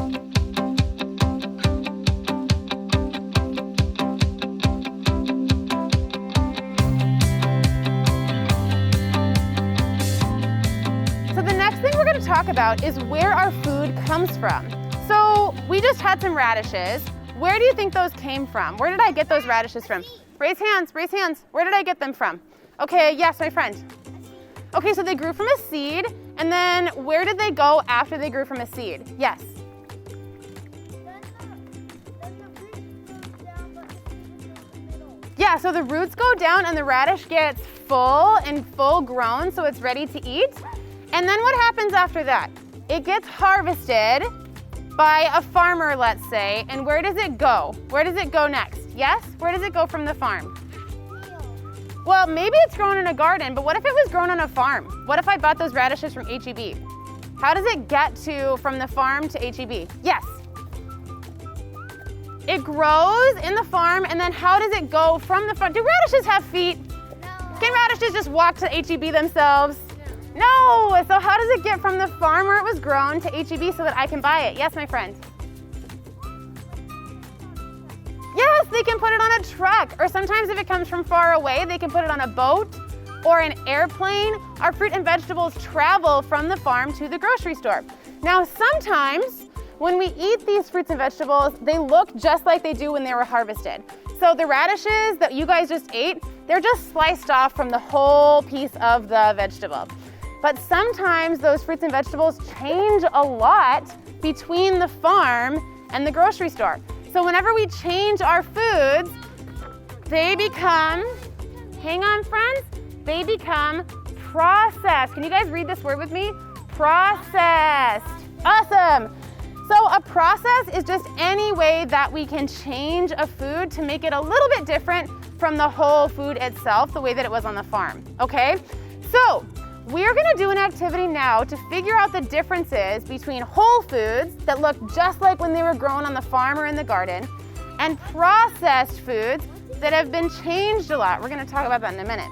So the next thing we're going to talk about is where our food comes from. So we just had some radishes. Where do you think those came from? Where did I get those radishes from? Raise hands, raise hands. Where did I get them from? Okay, yes, my friend. Okay, so they grew from a seed, and then where did they go after they grew from a seed? Yes. Yeah, so the roots go down and the radish gets full and full grown, so it's ready to eat. And then what happens after that? It gets harvested by a farmer, let's say, and where does it go? Where does it go next? Yes? Where does it go from the farm? Well, maybe it's grown in a garden, but what if it was grown on a farm? What if I bought those radishes from H-E-B? How does it get from the farm to H-E-B? Yes. It grows in the farm, and then how does it go from the farm? Do radishes have feet? No. Can radishes just walk to H-E-B themselves? No. So how does it get from the farm where it was grown to H-E-B so that I can buy it? Yes, my friend. Yes, they can put it on a truck, or sometimes if it comes from far away, they can put it on a boat or an airplane. Our fruit and vegetables travel from the farm to the grocery store. Now, sometimes when we eat these fruits and vegetables, they look just like they do when they were harvested. So the radishes that you guys just ate, they're just sliced off from the whole piece of the vegetable. But sometimes those fruits and vegetables change a lot between the farm and the grocery store. So whenever we change our foods, they become, hang on friends, they become processed. Can you guys read this word with me? Processed. Awesome. So a process is just any way that we can change a food to make it a little bit different from the whole food itself, the way that it was on the farm, okay? So we're gonna do an activity now to figure out the differences between whole foods that look just like when they were grown on the farm or in the garden and processed foods that have been changed a lot. We're gonna talk about that in a minute.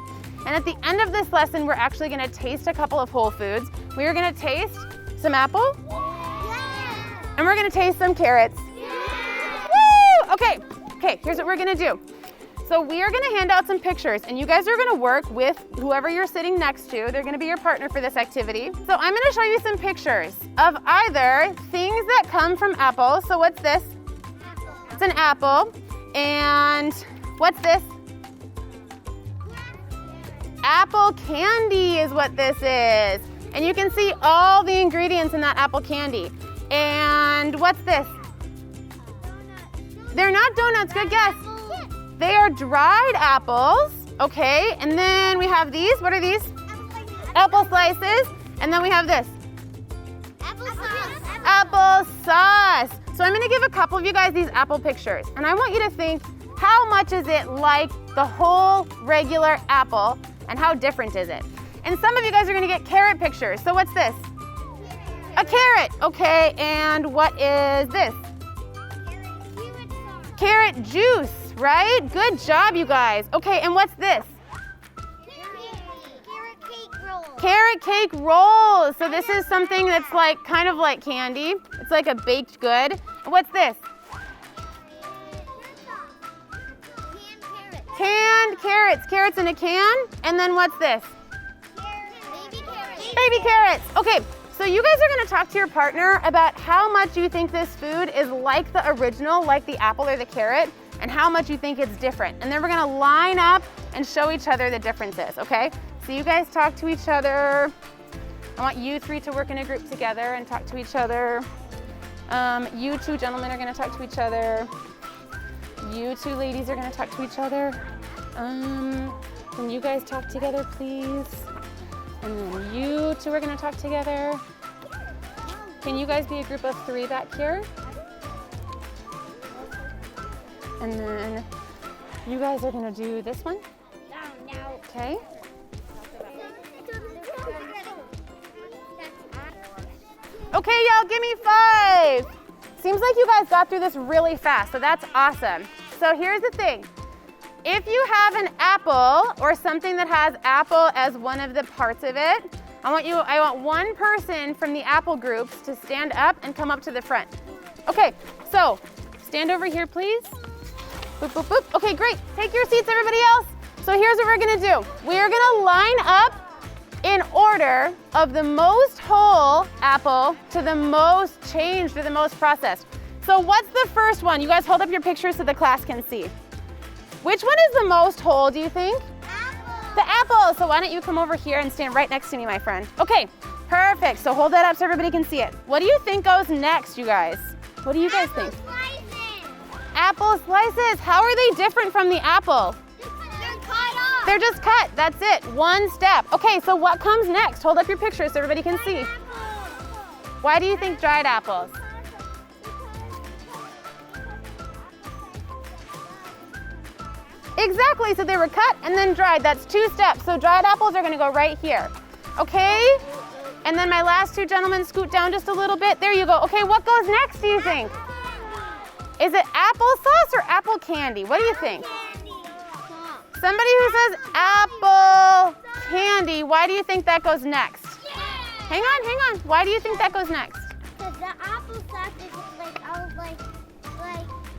And at the end of this lesson, we're actually gonna taste a couple of whole foods. We are gonna taste some apple, and we're gonna taste some carrots. Woo! Okay, here's what we're gonna do. So we are gonna hand out some pictures, and you guys are gonna work with whoever you're sitting next to. They're gonna be your partner for this activity. So I'm gonna show you some pictures of either things that come from apples. So what's this? Apple. It's an apple. And what's this? Apple candy is what this is. And you can see all the ingredients in that apple candy. And what's this? They're not donuts, good guess. They are dried apples, okay? And then we have these, what are these? Apple slices. And then we have this. Apple sauce. So I'm gonna give a couple of you guys these apple pictures. And I want you to think, how much is it like the whole regular apple and how different is it? And some of you guys are gonna get carrot pictures. So what's this? A carrot, okay. And what is this? Carrot juice. Right? Good job, you guys. Okay, and what's this? Carrot cake rolls. Carrot cake rolls. So this is something that's like kind of like candy. It's like a baked good. And what's this? Canned carrots. Carrots in a can. And then what's this? Baby carrots. Baby carrots. Okay, so you guys are gonna talk to your partner about how much you think this food is like the original, like the apple or the carrot, and how much you think it's different. And then we're gonna line up and show each other the differences, okay? So you guys talk to each other. I want you three to work in a group together and talk to each other. You two gentlemen are gonna talk to each other. You two ladies are gonna talk to each other. Can you guys talk together, please? And then you two are gonna talk together. Can you guys be a group of three back here? And then you guys are gonna do this one. No. Okay. Okay, y'all, give me 5. Seems like you guys got through this really fast, so that's awesome. So here's the thing. If you have an apple or something that has apple as one of the parts of it, I want one person from the apple groups to stand up and come up to the front. Okay, so stand over here, please. Boop, boop, boop. Okay, great. Take your seats, everybody else. So here's what we're gonna do. We are gonna line up in order of the most whole apple to the most changed or the most processed. So what's the first one? You guys hold up your pictures so the class can see. Which one is the most whole, do you think? Apple. The apple. So why don't you come over here and stand right next to me, my friend. Okay, perfect. So hold that up so everybody can see it. What do you think goes next, you guys? What do you guys think? Slices. Apple slices. How are they different from the apple? They're cut off. They're just cut. That's it. One step. Okay, so what comes next? Hold up your picture so everybody can see. Why do you think dried apples? Exactly. So they were cut and then dried. That's 2 steps. So dried apples are going to go right here. Okay? And then my last 2 gentlemen scoot down just a little bit. There you go. Okay, what goes next, do you think? Is it applesauce or apple candy? What do you think? Somebody who says apple candy, why do you think that goes next? Hang on. Why do you think that goes next? Because the applesauce is it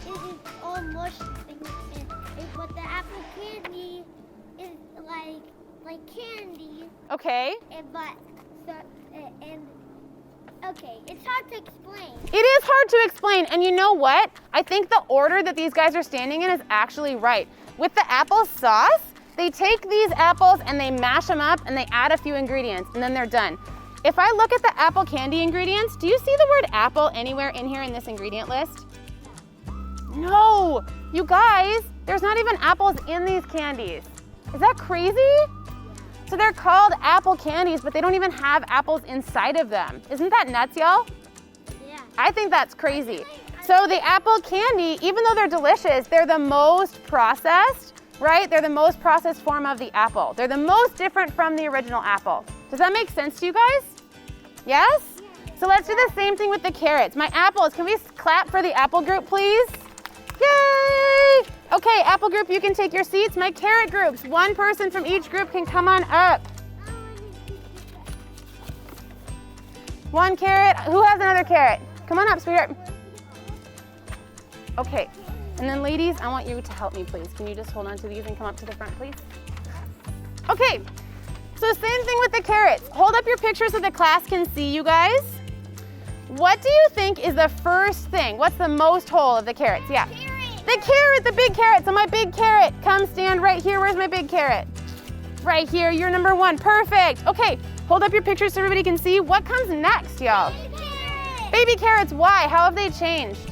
is all mush, but the apple candy is like candy. Okay. Okay, it's hard to explain. It is hard to explain, and you know what? I think the order that these guys are standing in is actually right. With the apple sauce, they take these apples and they mash them up and they add a few ingredients and then they're done. If I look at the apple candy ingredients, do you see the word apple anywhere in here in this ingredient list? No, you guys, there's not even apples in these candies. Is that crazy? So they're called apple candies, but they don't even have apples inside of them. Isn't that nuts, y'all? Yeah. I think that's crazy. So the apple candy, even though they're delicious, they're the most processed, right? They're the most processed form of the apple. They're the most different from the original apple. Does that make sense to you guys? Yes? So let's do the same thing with the carrots. My apples, can we clap for the apple group, please? Yay! Okay, apple group, you can take your seats. My carrot groups, 1 person from each group can come on up. 1 carrot. Who has another carrot? Come on up, sweetheart. Okay, and then ladies, I want you to help me, please. Can you just hold on to these and come up to the front, please? Okay, so same thing with the carrots. Hold up your picture so the class can see you guys. What do you think is the first thing? What's the most whole of the carrots? Yeah. The carrot, the big carrot. So my big carrot, come stand right here. Where's my big carrot? Right here, you're number 1, perfect. Okay, hold up your picture so everybody can see. What comes next, y'all? Baby carrots, why? How have they changed?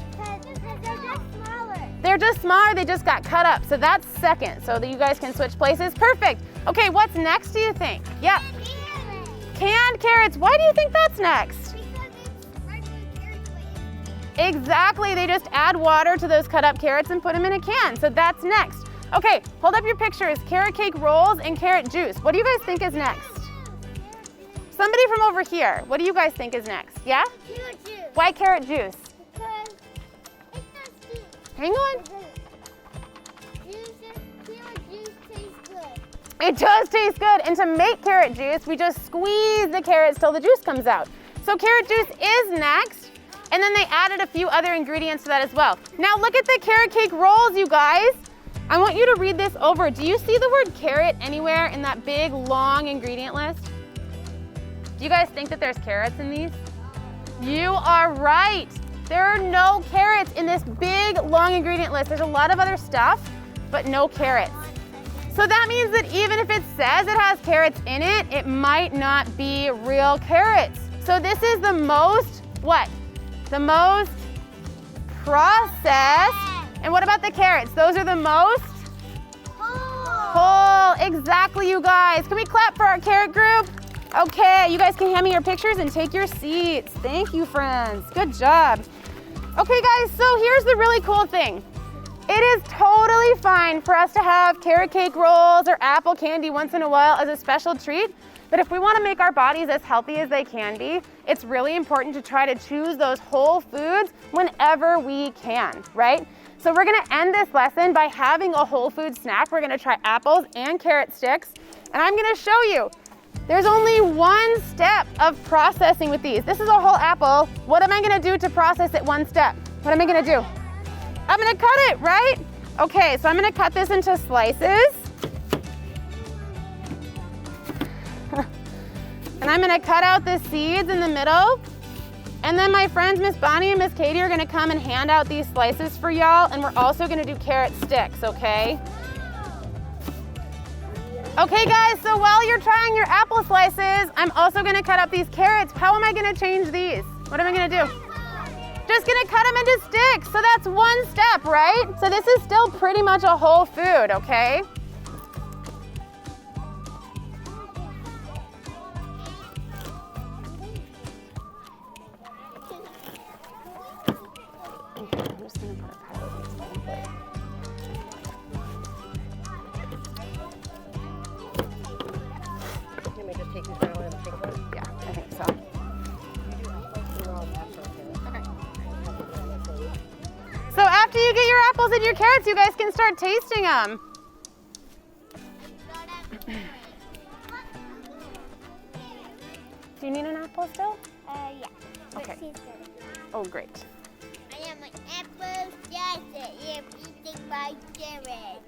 They're just smaller, they just got cut up. So that's second, so that you guys can switch places. Perfect. Okay, what's next, do you think? Yeah. Canned carrots, why do you think that's next? Exactly, they just add water to those cut up carrots and put them in a can. So that's next. Okay, hold up your pictures. Carrot cake rolls and carrot juice. What do you guys think is next? Somebody from over here, what do you guys think is next? Yeah? Carrot juice. Why carrot juice? Because it does juice. Hang on. Carrot juice tastes good. It does taste good. And to make carrot juice, we just squeeze the carrots till the juice comes out. So carrot juice is next. And then they added a few other ingredients to that as well. Now look at the carrot cake rolls, you guys. I want you to read this over. Do you see the word carrot anywhere in that big, long ingredient list? Do you guys think that there's carrots in these? You are right. There are no carrots in this big, long ingredient list. There's a lot of other stuff, but no carrots. So that means that even if it says it has carrots in it, it might not be real carrots. So this is the most, what? The most processed. And what about the carrots? Those are the most whole. Exactly, you guys. Can we clap for our carrot group? Okay, you guys can hand me your pictures and take your seats. Thank you, friends. Good job. Okay, guys, so here's the really cool thing. It is totally fine for us to have carrot cake rolls or apple candy once in a while as a special treat. But if we want to make our bodies as healthy as they can be, it's really important to try to choose those whole foods whenever we can, right? So we're going to end this lesson by having a whole food snack. We're going to try apples and carrot sticks. And I'm going to show you There's only one step of processing with these. This is a whole apple. What am I gonna do to process it one step? What am I gonna do? I'm gonna cut it, right? Okay, so I'm gonna cut this into slices. And I'm gonna cut out the seeds in the middle. And then my friends, Miss Bonnie and Miss Katie, are gonna come and hand out these slices for y'all. And we're also gonna do carrot sticks, okay? Okay guys, so while you're trying your apple slices, I'm also gonna cut up these carrots. How am I gonna change these? What am I gonna do? Just gonna cut them into sticks. So that's one step, right? So this is still pretty much a whole food, okay? So after you get your apples and your carrots, you guys can start tasting them. Do you need an apple still? Yeah. Okay. Oh, great. I am an apple slicer. I'm eating my carrot.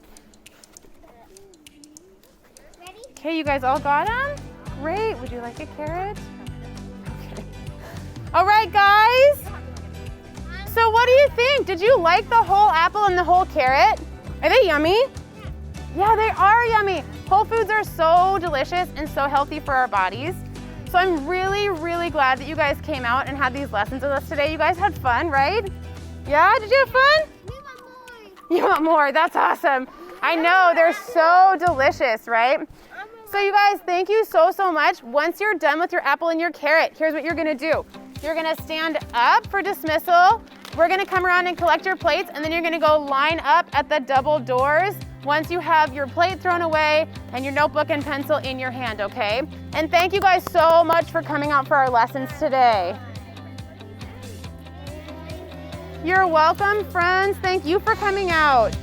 Ready? Okay, you guys all got them? Great. Would you like a carrot? Okay. All right, guys. So what do you think? Did you like the whole apple and the whole carrot? Are they yummy? Yeah, they are yummy. Whole foods are so delicious and so healthy for our bodies. So I'm really, really glad that you guys came out and had these lessons with us today. You guys had fun, right? Yeah, did you have fun? We want more. You want more, that's awesome. I know, they're so delicious, right? So you guys, thank you so, so much. Once you're done with your apple and your carrot, here's what you're gonna do. You're gonna stand up for dismissal. We're gonna come around and collect your plates, and then you're gonna go line up at the double doors once you have your plate thrown away and your notebook and pencil in your hand, okay? And thank you guys so much for coming out for our lessons today. You're welcome, friends. Thank you for coming out.